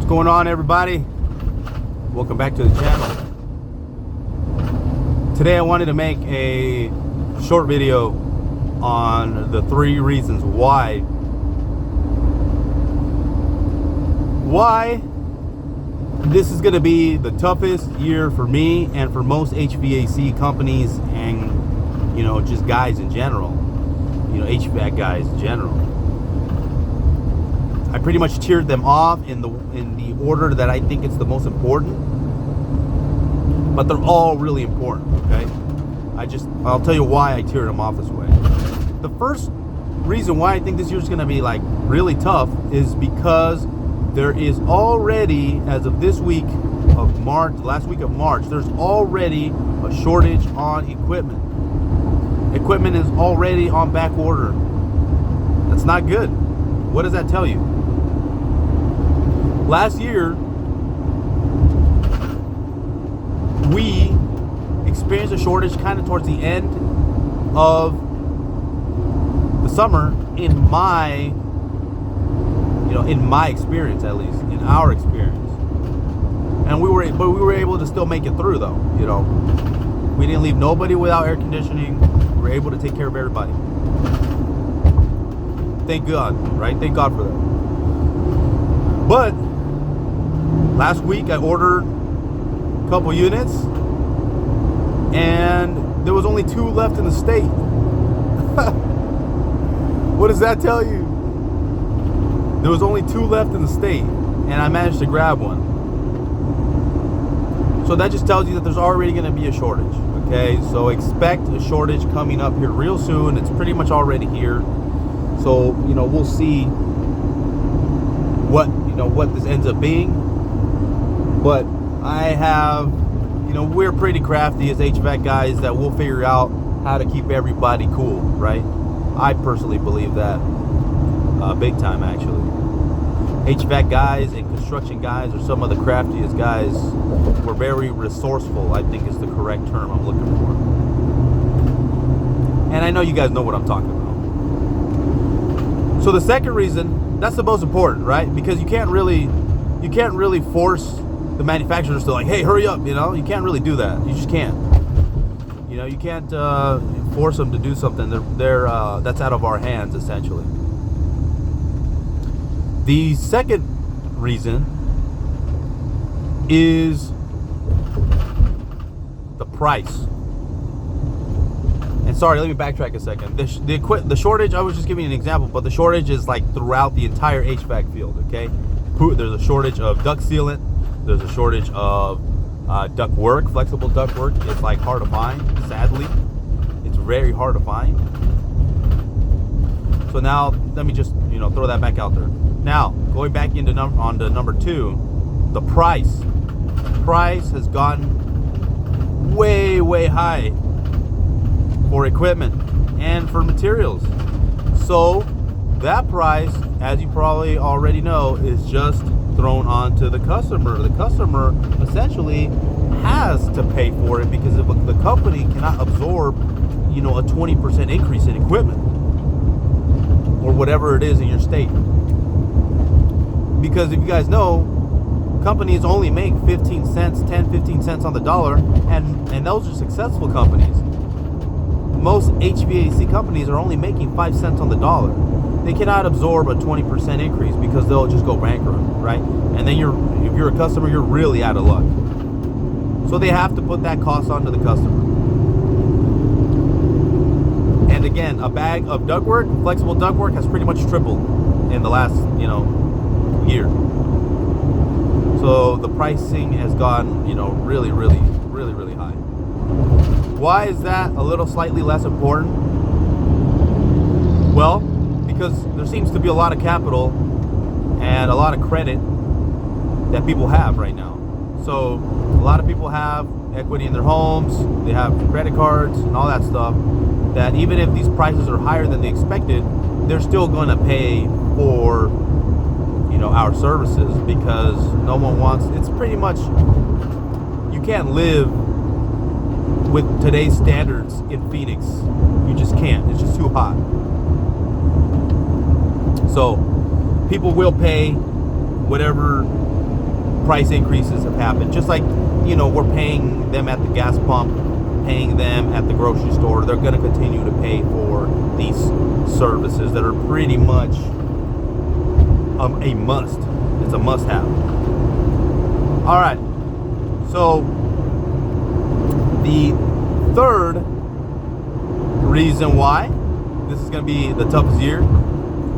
What's going on, everybody? Welcome back to the channel. Today I wanted to make a short video on the 3 reasons why this is going to be the toughest year for me and for most HVAC companies and just guys in general, HVAC guys in general. I pretty much tiered them off in the order that I think it's the most important, but they're all really important. Okay, I'll tell you why I tiered them off this way. The first reason why I think this year is going to be like really tough is because there is already, as of this week of March, last week of March, there's already a shortage on equipment. Equipment is already on back order. That's not good. What does that tell you? Last year, we experienced a shortage kind of towards the end of the summer in my experience, at least in our experience. And we were able to still make it through, though. We didn't leave nobody without air conditioning. We were able to take care of everybody. Thank God, right? Thank God for that. But last week I ordered a couple units and there was only 2 left in the state. What does that tell you? There was only 2 left in the state and I managed to grab one. So that just tells you that there's already going to be a shortage. Okay, so expect a shortage coming up here real soon. It's pretty much already here. So we'll see what this ends up being. But I have, we're pretty crafty as HVAC guys that we'll figure out how to keep everybody cool, right? I personally believe that big time, actually. HVAC guys and construction guys are some of the craftiest guys. We're very resourceful, I think is the correct term I'm looking for. And I know you guys know what I'm talking about. So the second reason, that's the most important, right? Because you can't really force the manufacturers to hey, hurry up, you can't really do that. You just can't. You can't force them to do something. They're that's out of our hands, essentially. The second reason is the price. And sorry, let me backtrack a second. The shortage, I was just giving an example, but the shortage is throughout the entire HVAC field, okay? There's a shortage of duct sealant. There's a shortage of duct work, flexible duct work. It's hard to find, sadly. It's very hard to find. So now, let me just, throw that back out there. Now, going back into number 2, the price. Price has gotten way, way high for equipment and for materials. So that price, as you probably already know, is just thrown onto the customer. The customer essentially has to pay for it because if the company cannot absorb, a 20% increase in equipment or whatever it is in your state. Because if you guys know, companies only make 15 cents on the dollar, and those are successful companies. Most HVAC companies are only making 5 cents on the dollar. They cannot absorb a 20% increase because they'll just go bankrupt, right? And then if you're a customer, you're really out of luck. So they have to put that cost onto the customer. And again, a bag of ductwork, flexible ductwork, has pretty much tripled in the last, year. So the pricing has gone, really, really, really, really high. Why is that a little slightly less important? Well, because there seems to be a lot of capital and a lot of credit that people have right now. So a lot of people have equity in their homes, they have credit cards and all that stuff, that even if these prices are higher than they expected, they're still going to pay for our services, because no one wants, it's pretty much, you can't live with today's standards in Phoenix. You just can't. It's just too hot. So people will pay whatever price increases have happened. Just like, you know, we're paying them at the gas pump, paying them at the grocery store. They're going to continue to pay for these services that are pretty much a must. It's a must-have. All right. So the third reason why this is going to be the toughest year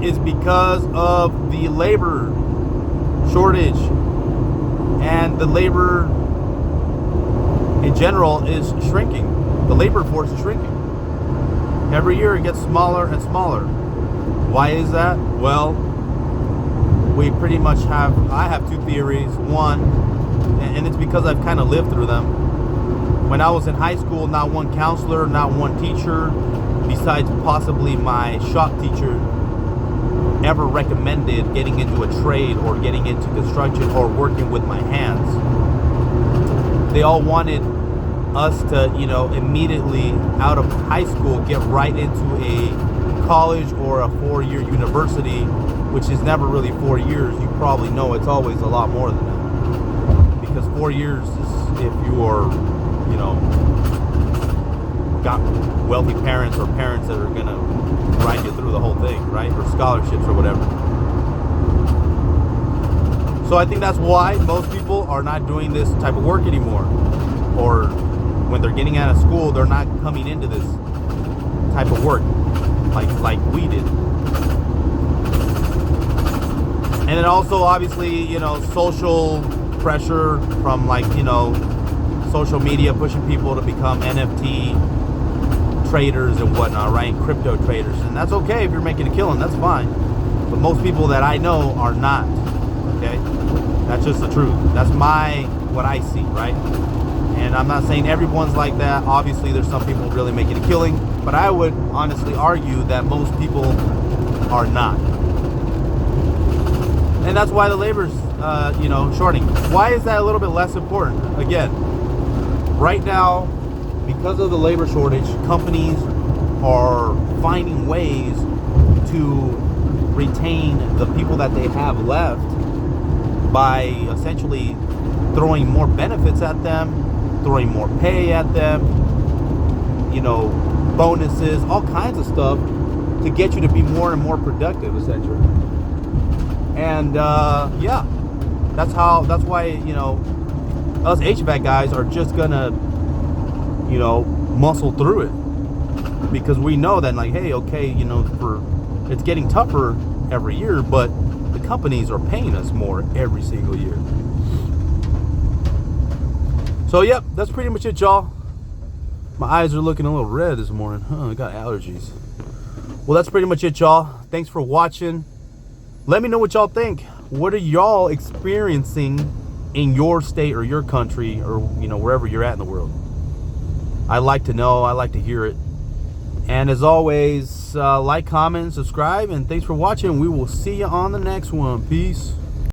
is because of the labor shortage, and the labor in general is shrinking. The labor force is shrinking. Every year it gets smaller and smaller. Why is that? Well, we pretty much I have two theories. One, and it's because I've kind of lived through them. When I was in high school, not one counselor, not one teacher, besides possibly my shop teacher, ever recommended getting into a trade or getting into construction or working with my hands. They all wanted us to, you know, immediately out of high school get right into a college or a 4-year university, which is never really 4 years. You probably know it's always a lot more than that, because 4 years is if you are, you know, got wealthy parents or parents that are gonna ride you through the whole thing, right? Or scholarships or whatever. So I think that's why most people are not doing this type of work anymore. Or when they're getting out of school, they're not coming into this type of work like we did. And then also, obviously, you know, social pressure from, like, you know, social media pushing people to become NFT traders and whatnot, right? Crypto traders. And that's okay if you're making a killing, that's fine. But most people that I know are not, okay? That's just the truth. That's what I see, right? And I'm not saying everyone's like that. Obviously, there's some people really making a killing, but I would honestly argue that most people are not. And that's why the labor's, you know, shorting. Why is that a little bit less important? Again, right now, because of the labor shortage, companies are finding ways to retain the people that they have left by essentially throwing more benefits at them, throwing more pay at them, you know, bonuses, all kinds of stuff to get you to be more and more productive, essentially. And yeah, that's why, you know, us HVAC guys are just gonna, you know, muscle through it, because we know that, like, hey, okay, you know, it's getting tougher every year, but the companies are paying us more every single year. So yep, that's pretty much it, y'all. My eyes are looking a little red this morning. I got allergies. Well, that's pretty much it, y'all. Thanks for watching. Let me know what y'all think. What are y'all experiencing in your state or your country, or, you know, wherever you're at in the world? I like to know. I like to hear it. And as always, like, comment, subscribe, and thanks for watching. We will see you on the next one. Peace.